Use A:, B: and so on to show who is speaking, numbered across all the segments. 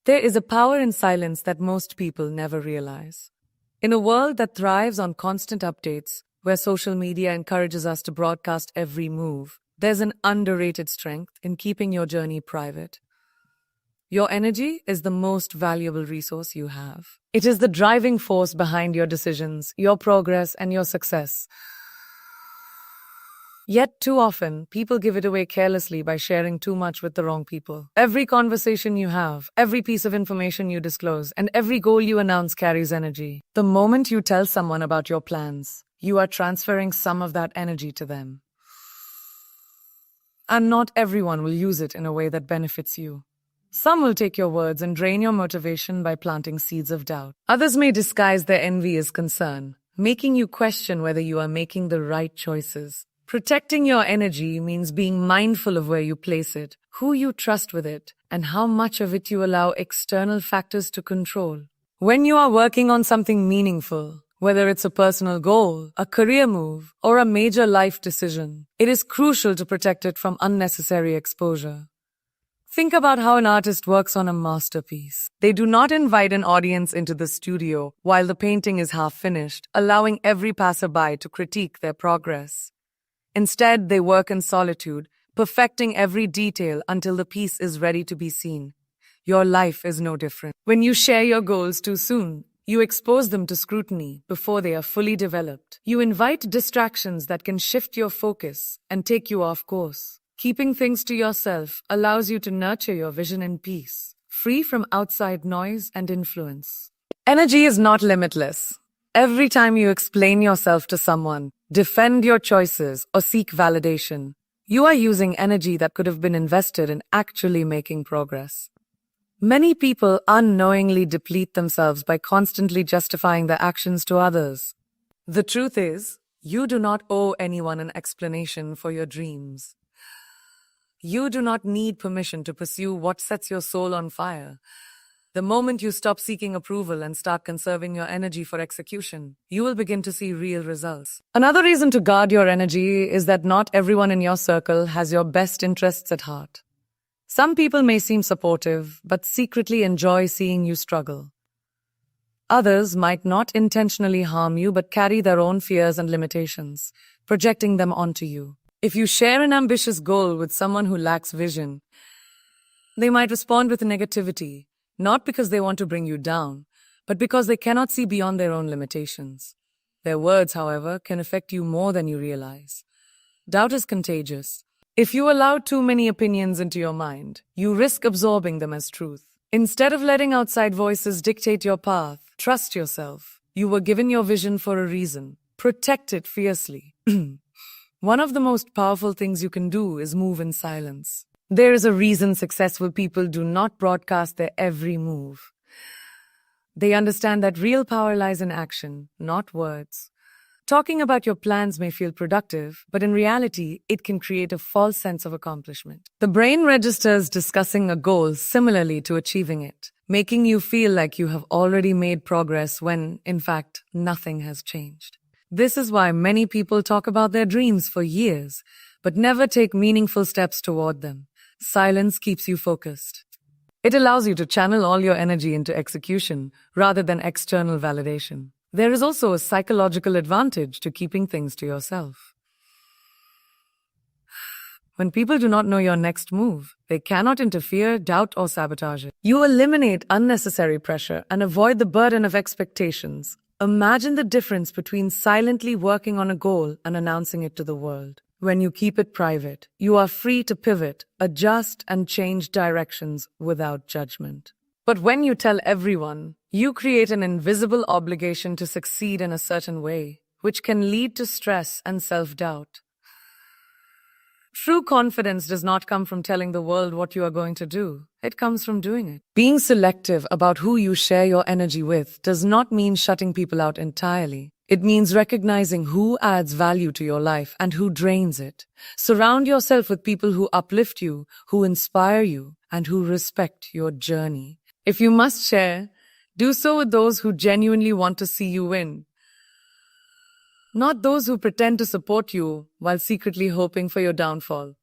A: There is a power in silence that most people never realize. In a world that thrives on constant updates, where social media encourages us to broadcast every move, there's an underrated strength in keeping your journey private. Your energy is the most valuable resource you have. It is the driving force behind your decisions, your progress, and your success. Yet too often, people give it away carelessly by sharing too much with the wrong people. Every conversation you have, every piece of information you disclose, and every goal you announce carries energy. The moment you tell someone about your plans, you are transferring some of that energy to them. And not everyone will use it in a way that benefits you. Some will take your words and drain your motivation by planting seeds of doubt. Others may disguise their envy as concern, making you question whether you are making the right choices. Protecting your energy means being mindful of where you place it, who you trust with it, and how much of it you allow external factors to control. When you are working on something meaningful, whether it's a personal goal, a career move, or a major life decision, it is crucial to protect it from unnecessary exposure. Think about how an artist works on a masterpiece. They do not invite an audience into the studio while the painting is half finished, allowing every passerby to critique their progress. Instead, they work in solitude, perfecting every detail until the piece is ready to be seen. Your life is no different. When you share your goals too soon, you expose them to scrutiny before they are fully developed. You invite distractions that can shift your focus and take you off course. Keeping things to yourself allows you to nurture your vision in peace, free from outside noise and influence. Energy is not limitless. Every time you explain yourself to someone, defend your choices, or seek validation, you are using energy that could have been invested in actually making progress. Many people unknowingly deplete themselves by constantly justifying their actions to others. The truth is, you do not owe anyone an explanation for your dreams. You do not need permission to pursue what sets your soul on fire. The moment you stop seeking approval and start conserving your energy for execution, you will begin to see real results. Another reason to guard your energy is that not everyone in your circle has your best interests at heart. Some people may seem supportive, but secretly enjoy seeing you struggle. Others might not intentionally harm you, but carry their own fears and limitations, projecting them onto you. If you share an ambitious goal with someone who lacks vision, they might respond with negativity, not because they want to bring you down, but because they cannot see beyond their own limitations. Their words, however, can affect you more than you realize. Doubt is contagious. If you allow too many opinions into your mind, you risk absorbing them as truth. Instead of letting outside voices dictate your path, trust yourself. You were given your vision for a reason. Protect it fiercely. One of the most powerful things you can do is move in silence. There is a reason successful people do not broadcast their every move. They understand that real power lies in action, not words. Talking about your plans may feel productive, but in reality, it can create a false sense of accomplishment. The brain registers discussing a goal similarly to achieving it, making you feel like you have already made progress when, in fact, nothing has changed. This is why many people talk about their dreams for years, but never take meaningful steps toward them. Silence keeps you focused. It allows you to channel all your energy into execution rather than external validation. There is also a psychological advantage to keeping things to yourself. When people do not know your next move, they cannot interfere, doubt, or sabotage it. You eliminate unnecessary pressure and avoid the burden of expectations. Imagine the difference between silently working on a goal and announcing it to the world. When you keep it private, you are free to pivot, adjust, and change directions without judgment. But when you tell everyone, you create an invisible obligation to succeed in a certain way, which can lead to stress and self-doubt. True confidence does not come from telling the world what you are going to do. It comes from doing it. Being selective about who you share your energy with does not mean shutting people out entirely. It means recognizing who adds value to your life and who drains it. Surround yourself with people who uplift you, who inspire you, and who respect your journey. If you must share, do so with those who genuinely want to see you win. Not those who pretend to support you while secretly hoping for your downfall.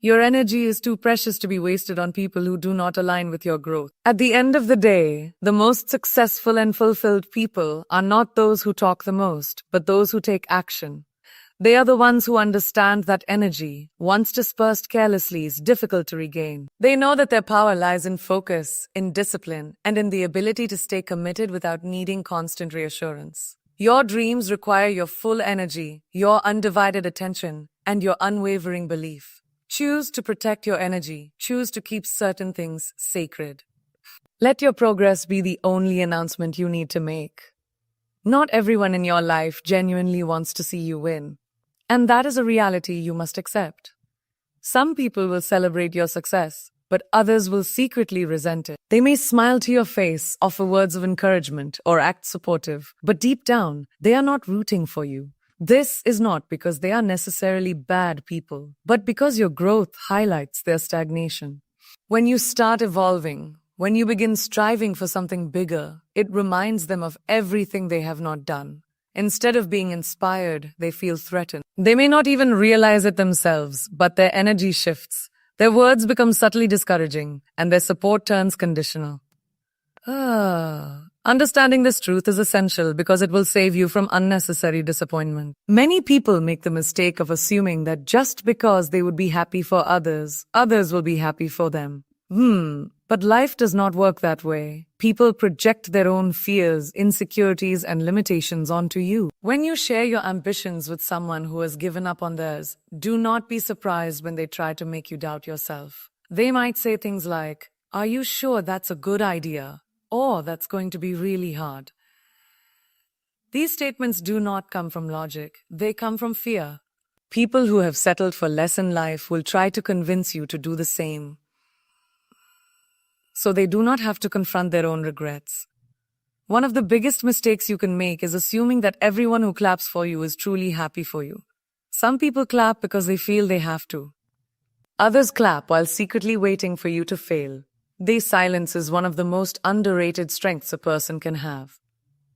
A: Your energy is too precious to be wasted on people who do not align with your growth. At the end of the day, the most successful and fulfilled people are not those who talk the most, but those who take action. They are the ones who understand that energy, once dispersed carelessly, is difficult to regain. They know that their power lies in focus, in discipline, and in the ability to stay committed without needing constant reassurance. Your dreams require your full energy, your undivided attention, and your unwavering belief. Choose to protect your energy. Choose to keep certain things sacred. Let your progress be the only announcement you need to make. Not everyone in your life genuinely wants to see you win. And that is a reality you must accept. Some people will celebrate your success, but others will secretly resent it. They may smile to your face, offer words of encouragement, or act supportive, but deep down, they are not rooting for you. This is not because they are necessarily bad people, but because your growth highlights their stagnation. When you start evolving, when you begin striving for something bigger, it reminds them of everything they have not done. Instead of being inspired, they feel threatened. They may not even realize it themselves, but their energy shifts. Their words become subtly discouraging, and their support turns conditional. Understanding this truth is essential because it will save you from unnecessary disappointment. Many people make the mistake of assuming that just because they would be happy for others, others will be happy for them. But life does not work that way. People project their own fears, insecurities, and limitations onto you. When you share your ambitions with someone who has given up on theirs, do not be surprised when they try to make you doubt yourself. They might say things like, "Are you sure that's a good idea?" Or, "That's going to be really hard." These statements do not come from logic. They come from fear. People who have settled for less in life will try to convince you to do the same, so they do not have to confront their own regrets. One of the biggest mistakes you can make is assuming that everyone who claps for you is truly happy for you. Some people clap because they feel they have to. Others clap while secretly waiting for you to fail. This silence is one of the most underrated strengths a person can have.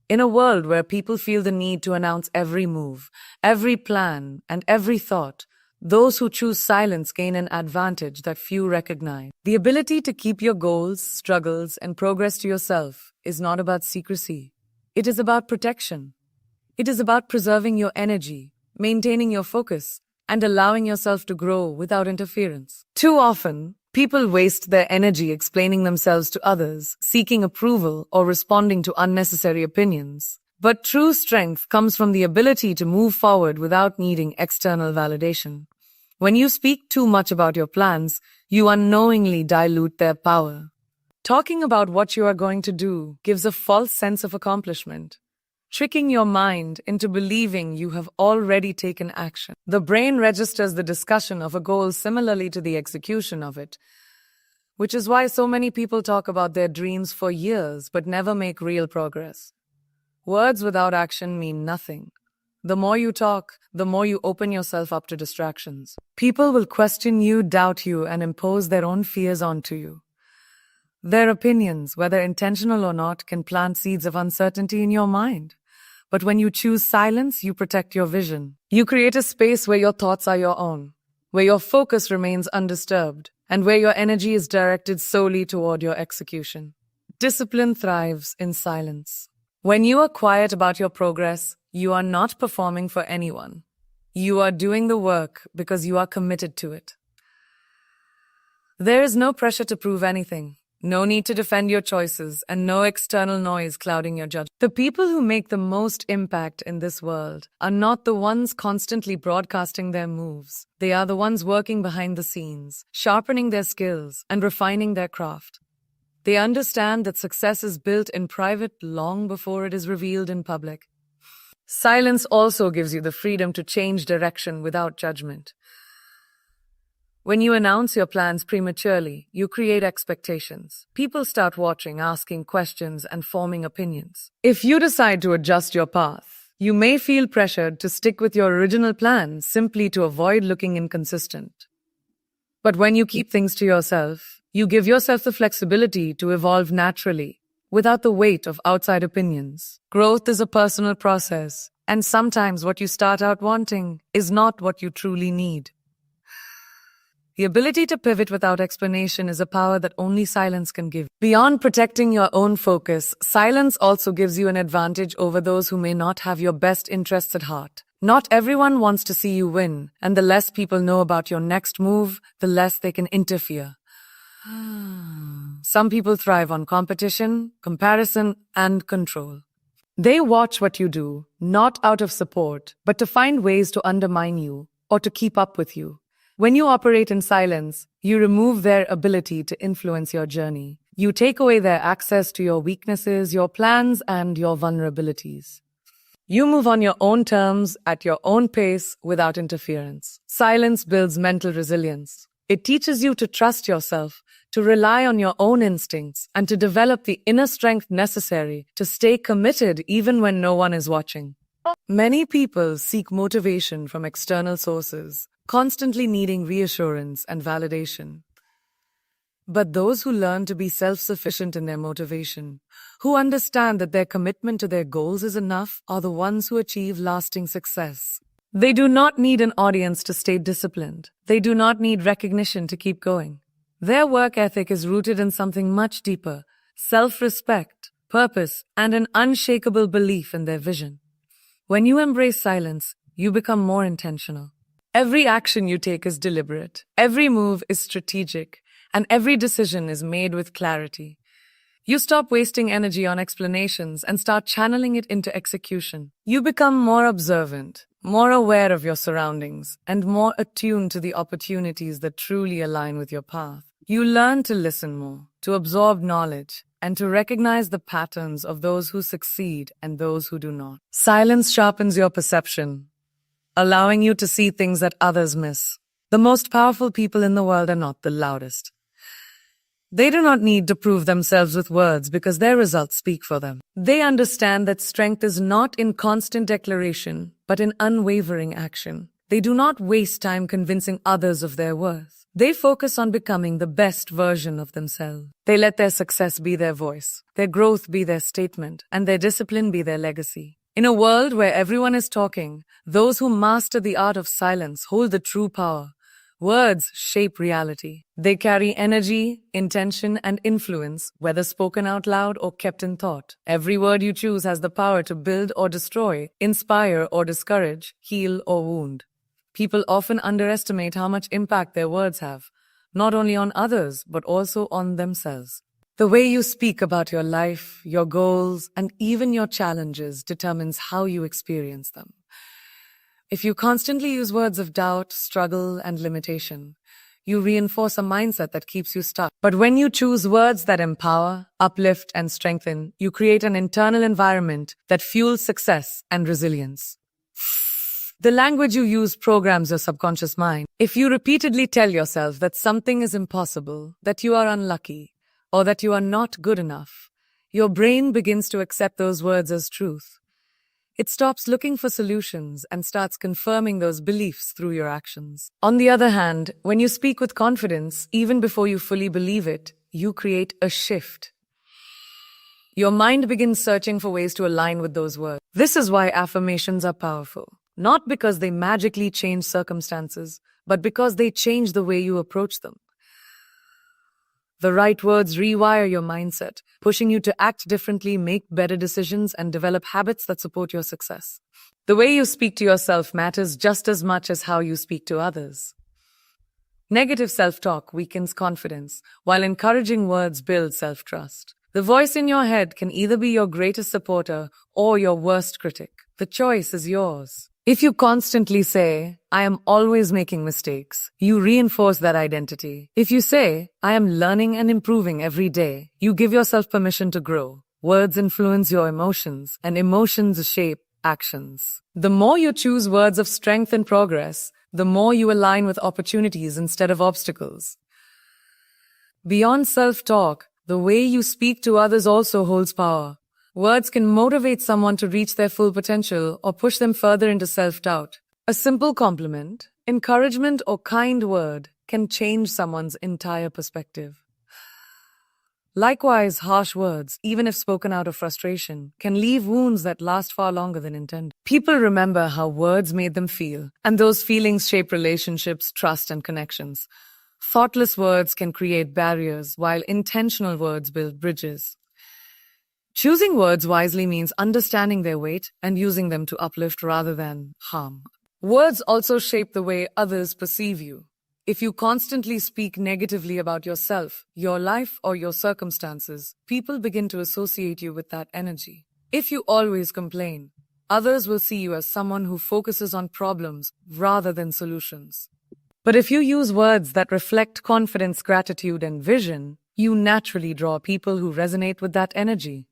A: In a world where people feel the need to announce every move, every plan, and every thought, those who choose silence gain an advantage that few recognize. The ability to keep your goals, struggles, and progress to yourself is not about secrecy. It is about protection. It is about preserving your energy, maintaining your focus, and allowing yourself to grow without interference. Too often, people waste their energy explaining themselves to others, seeking approval, or responding to unnecessary opinions. But true strength comes from the ability to move forward without needing external validation. When you speak too much about your plans, you unknowingly dilute their power. Talking about what you are going to do gives a false sense of accomplishment, tricking your mind into believing you have already taken action. The brain registers the discussion of a goal similarly to the execution of it, which is why so many people talk about their dreams for years but never make real progress. Words without action mean nothing. The more you talk, the more you open yourself up to distractions. People will question you, doubt you, and impose their own fears onto you. Their opinions, whether intentional or not, can plant seeds of uncertainty in your mind. But when you choose silence, you protect your vision. You create a space where your thoughts are your own, where your focus remains undisturbed, and where your energy is directed solely toward your execution. Discipline thrives in silence. When you are quiet about your progress, you are not performing for anyone. You are doing the work because you are committed to it. There is no pressure to prove anything, no need to defend your choices, and no external noise clouding your judgment. The people who make the most impact in this world are not the ones constantly broadcasting their moves. They are the ones working behind the scenes, sharpening their skills, and refining their craft. They understand that success is built in private long before it is revealed in public. Silence also gives you the freedom to change direction without judgment. When you announce your plans prematurely, you create expectations. People start watching, asking questions, and forming opinions. If you decide to adjust your path, you may feel pressured to stick with your original plan simply to avoid looking inconsistent. But when you keep things to yourself, you give yourself the flexibility to evolve naturally, without the weight of outside opinions. Growth is a personal process, and sometimes what you start out wanting is not what you truly need. The ability to pivot without explanation is a power that only silence can give. Beyond protecting your own focus, silence also gives you an advantage over those who may not have your best interests at heart. Not everyone wants to see you win, and the less people know about your next move, the less they can interfere. Some people thrive on competition, comparison, and control. They watch what you do, not out of support, but to find ways to undermine you or to keep up with you. When you operate in silence, you remove their ability to influence your journey. You take away their access to your weaknesses, your plans, and your vulnerabilities. You move on your own terms, at your own pace, without interference. Silence builds mental resilience. It teaches you to trust yourself, to rely on your own instincts, and to develop the inner strength necessary to stay committed even when no one is watching. Many people seek motivation from external sources, constantly needing reassurance and validation. But those who learn to be self-sufficient in their motivation, who understand that their commitment to their goals is enough, are the ones who achieve lasting success. They do not need an audience to stay disciplined. They do not need recognition to keep going. Their work ethic is rooted in something much deeper: self-respect, purpose, and an unshakable belief in their vision. When you embrace silence, you become more intentional. Every action you take is deliberate, every move is strategic, and every decision is made with clarity. You stop wasting energy on explanations and start channeling it into execution. You become more observant, more aware of your surroundings, and more attuned to the opportunities that truly align with your path. You learn to listen more, to absorb knowledge, and to recognize the patterns of those who succeed and those who do not. Silence sharpens your perception, allowing you to see things that others miss. The most powerful people in the world are not the loudest. They do not need to prove themselves with words because their results speak for them. They understand that strength is not in constant declaration, but in unwavering action. They do not waste time convincing others of their worth. They focus on becoming the best version of themselves. They let their success be their voice, their growth be their statement, and their discipline be their legacy. In a world where everyone is talking, those who master the art of silence hold the true power. Words shape reality. They carry energy, intention, and influence, whether spoken out loud or kept in thought. Every word you choose has the power to build or destroy, inspire or discourage, heal or wound. People often underestimate how much impact their words have, not only on others, but also on themselves. The way you speak about your life, your goals, and even your challenges determines how you experience them. If you constantly use words of doubt, struggle, and limitation, you reinforce a mindset that keeps you stuck. But when you choose words that empower, uplift, and strengthen, you create an internal environment that fuels success and resilience. The language you use programs your subconscious mind. If you repeatedly tell yourself that something is impossible, that you are unlucky, or that you are not good enough, your brain begins to accept those words as truth. It stops looking for solutions and starts confirming those beliefs through your actions. On the other hand, when you speak with confidence, even before you fully believe it, you create a shift. Your mind begins searching for ways to align with those words. This is why affirmations are powerful. Not because they magically change circumstances, but because they change the way you approach them. The right words rewire your mindset, pushing you to act differently, make better decisions, and develop habits that support your success. The way you speak to yourself matters just as much as how you speak to others. Negative self-talk weakens confidence, while encouraging words build self-trust. The voice in your head can either be your greatest supporter or your worst critic. The choice is yours. If you constantly say, "I am always making mistakes," you reinforce that identity. If you say, "I am learning and improving every day," you give yourself permission to grow. Words influence your emotions, and emotions shape actions. The more you choose words of strength and progress, the more you align with opportunities instead of obstacles. Beyond self-talk, the way you speak to others also holds power. Words can motivate someone to reach their full potential or push them further into self-doubt. A simple compliment, encouragement, or kind word can change someone's entire perspective. Likewise, harsh words, even if spoken out of frustration, can leave wounds that last far longer than intended. People remember how words made them feel, and those feelings shape relationships, trust, and connections. Thoughtless words can create barriers, while intentional words build bridges. Choosing words wisely means understanding their weight and using them to uplift rather than harm. Words also shape the way others perceive you. If you constantly speak negatively about yourself, your life, or your circumstances, people begin to associate you with that energy. If you always complain, others will see you as someone who focuses on problems rather than solutions. But if you use words that reflect confidence, gratitude, and vision, you naturally draw people who resonate with that energy.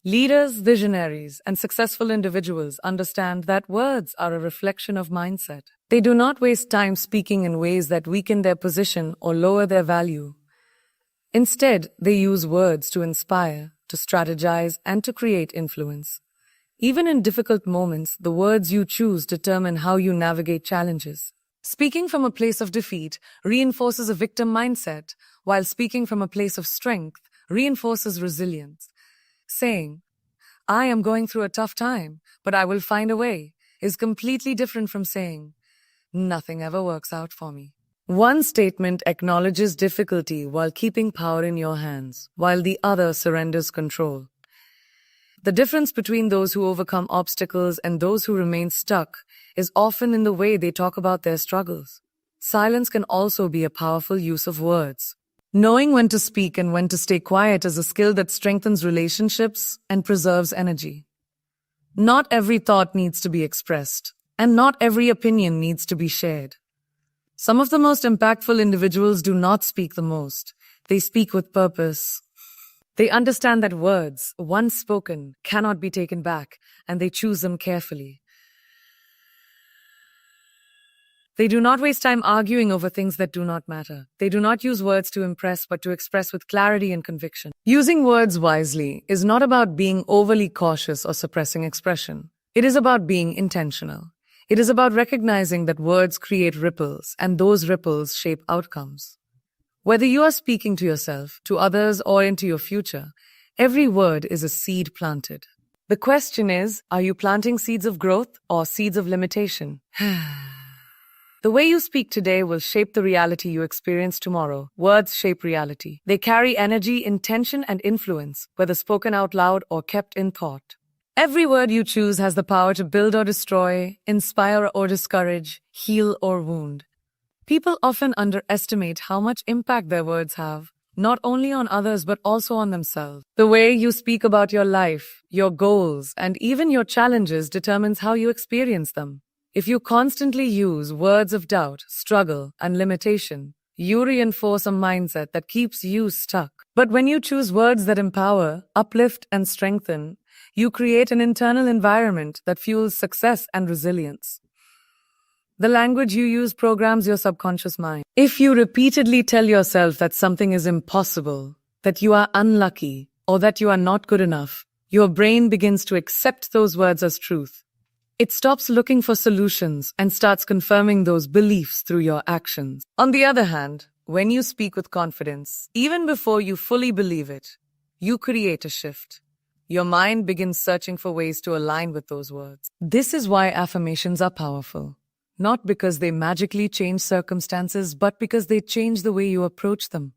A: Leaders, visionaries, and successful individuals understand that words are a reflection of mindset. They do not waste time speaking in ways that weaken their position or lower their value. Instead, they use words to inspire, to strategize, and to create influence. Even in difficult moments, the words you choose determine how you navigate challenges. Speaking from a place of defeat reinforces a victim mindset, while speaking from a place of strength reinforces resilience. Saying, "I am going through a tough time, but I will find a way," is completely different from saying, "Nothing ever works out for me." One statement acknowledges difficulty while keeping power in your hands, while the other surrenders control. The difference between those who overcome obstacles and those who remain stuck is often in the way they talk about their struggles. Silence can also be a powerful use of words. Knowing when to speak and when to stay quiet is a skill that strengthens relationships and preserves energy. Not every thought needs to be expressed, and not every opinion needs to be shared. Some of the most impactful individuals do not speak the most. They speak with purpose. They understand that words, once spoken, cannot be taken back, and they choose them carefully. They do not waste time arguing over things that do not matter. They do not use words to impress, but to express with clarity and conviction. Using words wisely is not about being overly cautious or suppressing expression. It is about being intentional. It is about recognizing that words create ripples, and those ripples shape outcomes. Whether you are speaking to yourself, to others, or into your future, every word is a seed planted. The question is, are you planting seeds of growth or seeds of limitation? The way you speak today will shape the reality you experience tomorrow. Words shape reality. They carry energy, intention, and influence, whether spoken out loud or kept in thought. Every word you choose has the power to build or destroy, inspire or discourage, heal or wound. People often underestimate how much impact their words have, not only on others but also on themselves. The way you speak about your life, your goals, and even your challenges determines how you experience them. If you constantly use words of doubt, struggle, and limitation, you reinforce a mindset that keeps you stuck. But when you choose words that empower, uplift, and strengthen, you create an internal environment that fuels success and resilience. The language you use programs your subconscious mind. If you repeatedly tell yourself that something is impossible, that you are unlucky, or that you are not good enough, your brain begins to accept those words as truth. It stops looking for solutions and starts confirming those beliefs through your actions. On the other hand, when you speak with confidence, even before you fully believe it, you create a shift. Your mind begins searching for ways to align with those words. This is why affirmations are powerful. Not because they magically change circumstances, but because they change the way you approach them.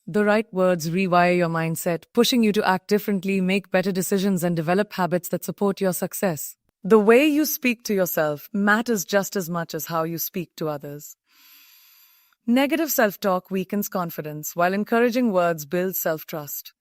A: The right words rewire your mindset, pushing you to act differently, make better decisions, and develop habits that support your success. The way you speak to yourself matters just as much as how you speak to others. Negative self-talk weakens confidence, while encouraging words build self-trust.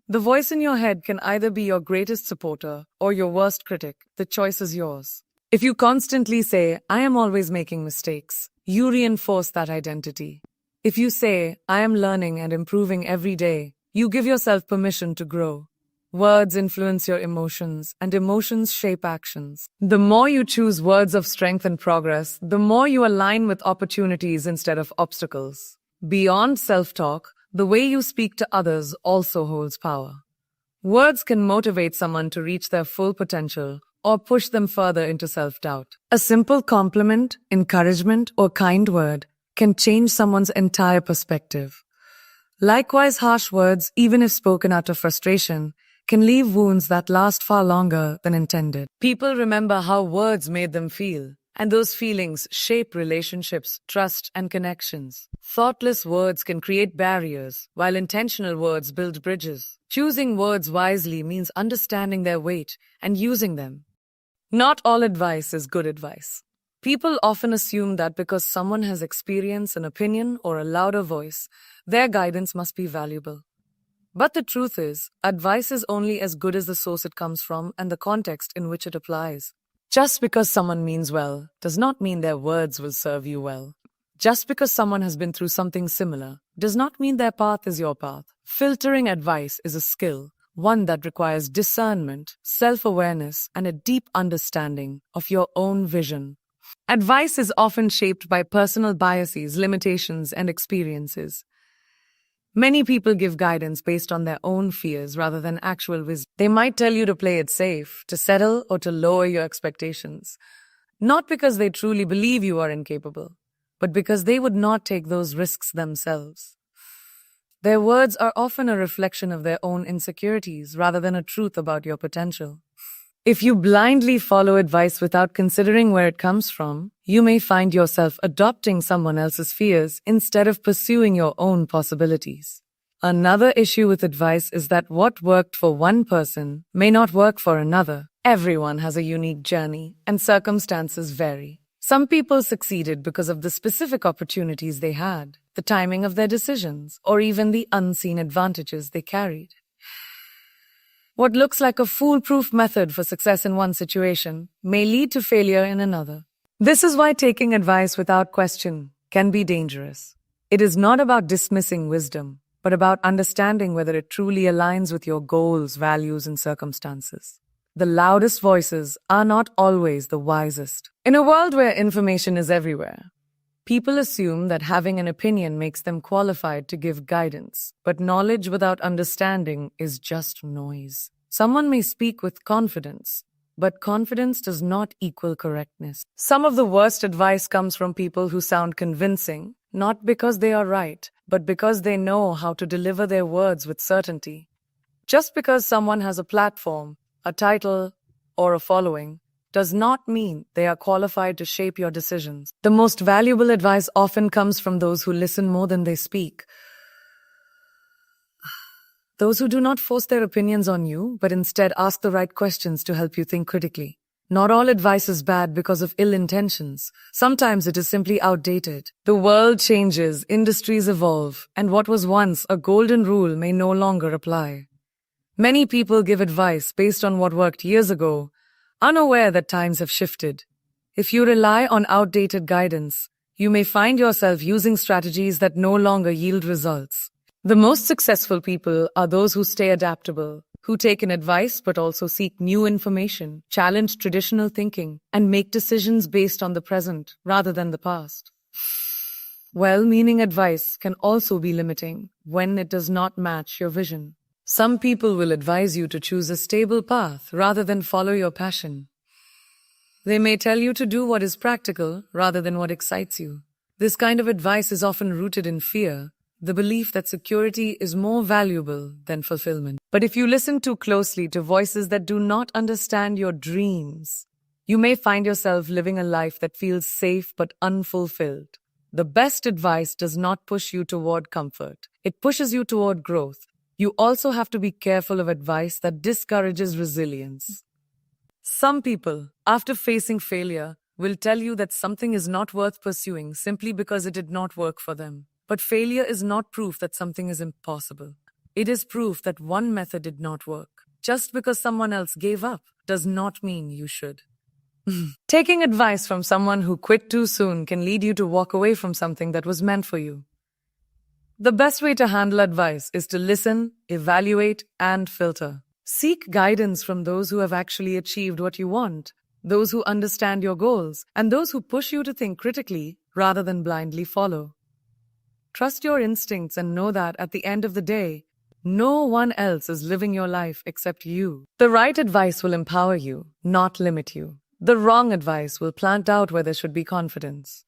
A: The voice in your head can either be your greatest supporter or your worst critic. The choice is yours. If you constantly say, "I am always making mistakes," you reinforce that identity. If you say, "I am learning and improving every day," you give yourself permission to grow. Words influence your emotions, and emotions shape actions. The more you choose words of strength and progress, the more you align with opportunities instead of obstacles. Beyond self-talk, the way you speak to others also holds power. Words can motivate someone to reach their full potential or push them further into self-doubt. A simple compliment, encouragement, or kind word can change someone's entire perspective. Likewise, harsh words, even if spoken out of frustration, can leave wounds that last far longer than intended. People remember how words made them feel, And those feelings shape relationships, trust, and connections. Thoughtless words can create barriers, while intentional words build bridges. Choosing words wisely means understanding their weight and using them. Not all advice is good advice. People often assume that because someone has experience, an opinion, or a louder voice, their guidance must be valuable. But the truth is, advice is only as good as the source it comes from and the context in which it applies. Just because someone means well does not mean their words will serve you well. Just because someone has been through something similar does not mean their path is your path. Filtering advice is a skill, one that requires discernment, self-awareness, and a deep understanding of your own vision. Advice is often shaped by personal biases, limitations, and experiences. Many people give guidance based on their own fears rather than actual wisdom. They might tell you to play it safe, to settle, or to lower your expectations. Not because they truly believe you are incapable, but because they would not take those risks themselves. Their words are often a reflection of their own insecurities rather than a truth about your potential. If you blindly follow advice without considering where it comes from, you may find yourself adopting someone else's fears instead of pursuing your own possibilities. Another issue with advice is that what worked for one person may not work for another. Everyone has a unique journey, and circumstances vary. Some people succeeded because of the specific opportunities they had, the timing of their decisions, or even the unseen advantages they carried. What looks like a foolproof method for success in one situation may lead to failure in another. This is why taking advice without question can be dangerous. It is not about dismissing wisdom, but about understanding whether it truly aligns with your goals, values, and circumstances. The loudest voices are not always the wisest. In a world where information is everywhere, people assume that having an opinion makes them qualified to give guidance, but knowledge without understanding is just noise. Someone may speak with confidence, but confidence does not equal correctness. Some of the worst advice comes from people who sound convincing, not because they are right, but because they know how to deliver their words with certainty. Just because someone has a platform, a title, or a following, does not mean they are qualified to shape your decisions. The most valuable advice often comes from those who listen more than they speak. Those who do not force their opinions on you, but instead ask the right questions to help you think critically. Not all advice is bad because of ill intentions. Sometimes it is simply outdated. The world changes, industries evolve, and what was once a golden rule may no longer apply. Many people give advice based on what worked years ago, unaware that times have shifted. If you rely on outdated guidance, you may find yourself using strategies that no longer yield results. The most successful people are those who stay adaptable, who take in advice but also seek new information, challenge traditional thinking, and make decisions based on the present rather than the past. Well-meaning advice can also be limiting when it does not match your vision. Some people will advise you to choose a stable path rather than follow your passion. They may tell you to do what is practical rather than what excites you. This kind of advice is often rooted in fear, the belief that security is more valuable than fulfillment. But if you listen too closely to voices that do not understand your dreams, you may find yourself living a life that feels safe but unfulfilled. The best advice does not push you toward comfort. It pushes you toward growth. You also have to be careful of advice that discourages resilience. Some people, after facing failure, will tell you that something is not worth pursuing simply because it did not work for them. But failure is not proof that something is impossible. It is proof that one method did not work. Just because someone else gave up does not mean you should. Taking advice from someone who quit too soon can lead you to walk away from something that was meant for you. The best way to handle advice is to listen, evaluate, and filter. Seek guidance from those who have actually achieved what you want, those who understand your goals, and those who push you to think critically rather than blindly follow. Trust your instincts and know that at the end of the day, no one else is living your life except you. The right advice will empower you, not limit you. The wrong advice will plant doubt where there should be confidence.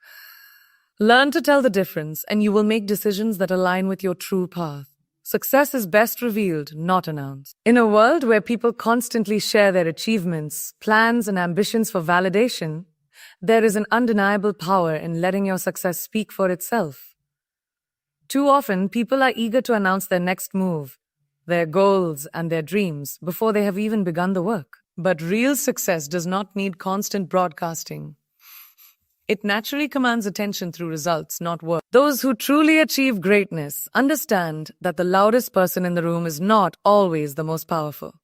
A: Learn to tell the difference, and you will make decisions that align with your true path. Success is best revealed, not announced. In a world where people constantly share their achievements, plans, and ambitions for validation, There is an undeniable power in letting your success speak for itself. Too often, people are eager to announce their next move, their goals, and their dreams before they have even begun the work. But real success does not need constant broadcasting. It naturally commands attention through results, not words. Those who truly achieve greatness understand that the loudest person in the room is not always the most powerful.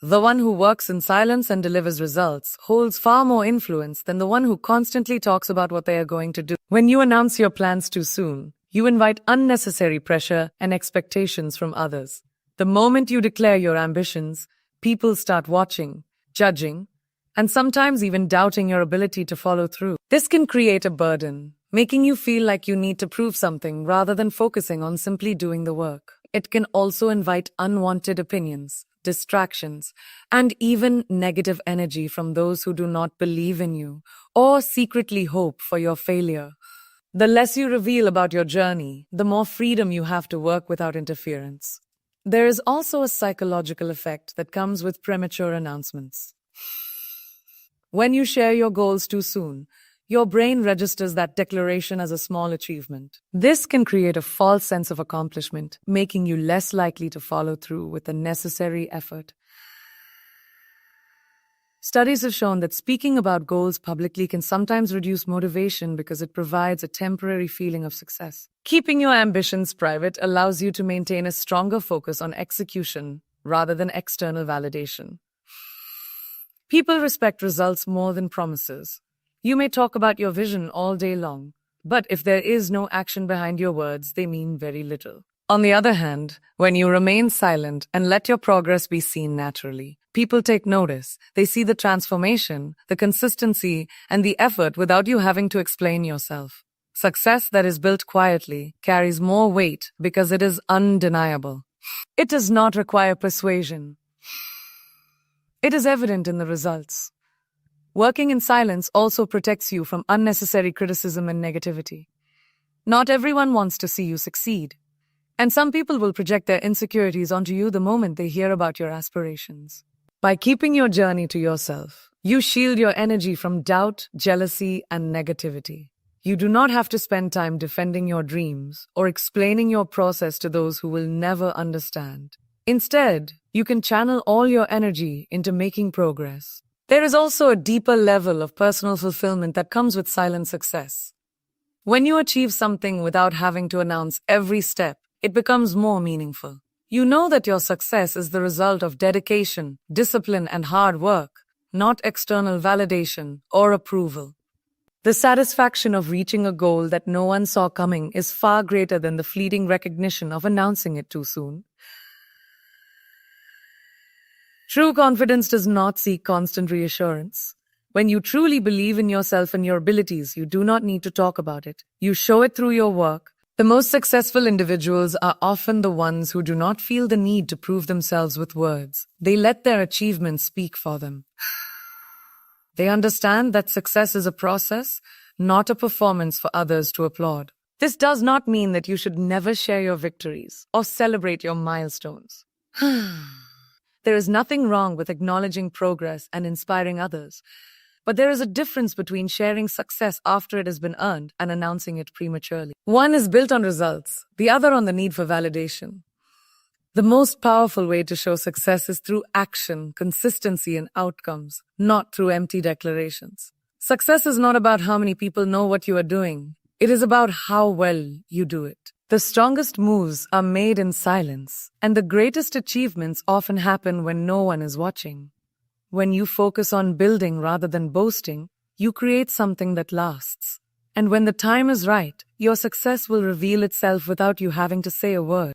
A: The one who works in silence and delivers results holds far more influence than the one who constantly talks about what they are going to do. When you announce your plans too soon, you invite unnecessary pressure and expectations from others. The moment you declare your ambitions, people start watching, judging, and sometimes even doubting your ability to follow through. This can create a burden, making you feel like you need to prove something rather than focusing on simply doing the work. It can also invite unwanted opinions, distractions, and even negative energy from those who do not believe in you or secretly hope for your failure. The less you reveal about your journey, the more freedom you have to work without interference. There is also a psychological effect that comes with premature announcements. When you share your goals too soon, your brain registers that declaration as a small achievement. This can create a false sense of accomplishment, making you less likely to follow through with the necessary effort. Studies have shown that speaking about goals publicly can sometimes reduce motivation because it provides a temporary feeling of success. Keeping your ambitions private allows you to maintain a stronger focus on execution rather than external validation. People respect results more than promises. You may talk about your vision all day long, but if there is no action behind your words, they mean very little. On the other hand, when you remain silent and let your progress be seen naturally, people take notice. They see the transformation, the consistency, and the effort without you having to explain yourself. Success that is built quietly carries more weight because it is undeniable. It does not require persuasion. It is evident in the results. Working in silence also protects you from unnecessary criticism and negativity. Not everyone wants to see you succeed, and some people will project their insecurities onto you the moment they hear about your aspirations. By keeping your journey to yourself, you shield your energy from doubt, jealousy, and negativity. You do not have to spend time defending your dreams or explaining your process to those who will never understand. Instead, you can channel all your energy into making progress. There is also a deeper level of personal fulfillment that comes with silent success. When you achieve something without having to announce every step, it becomes more meaningful. You know that your success is the result of dedication, discipline, and hard work, not external validation or approval. The satisfaction of reaching a goal that no one saw coming is far greater than the fleeting recognition of announcing it too soon. True confidence does not seek constant reassurance. When you truly believe in yourself and your abilities, you do not need to talk about it. You show it through your work. The most successful individuals are often the ones who do not feel the need to prove themselves with words. They let their achievements speak for them. They understand that success is a process, not a performance for others to applaud. This does not mean that you should never share your victories or celebrate your milestones. There is nothing wrong with acknowledging progress and inspiring others, but there is a difference between sharing success after it has been earned and announcing it prematurely. One is built on results, the other on the need for validation. The most powerful way to show success is through action, consistency, and outcomes, not through empty declarations. Success is not about how many people know what you are doing. It is about how well you do it. The strongest moves are made in silence, and the greatest achievements often happen when no one is watching. When you focus on building rather than boasting, you create something that lasts. And when the time is right, your success will reveal itself without you having to say a word.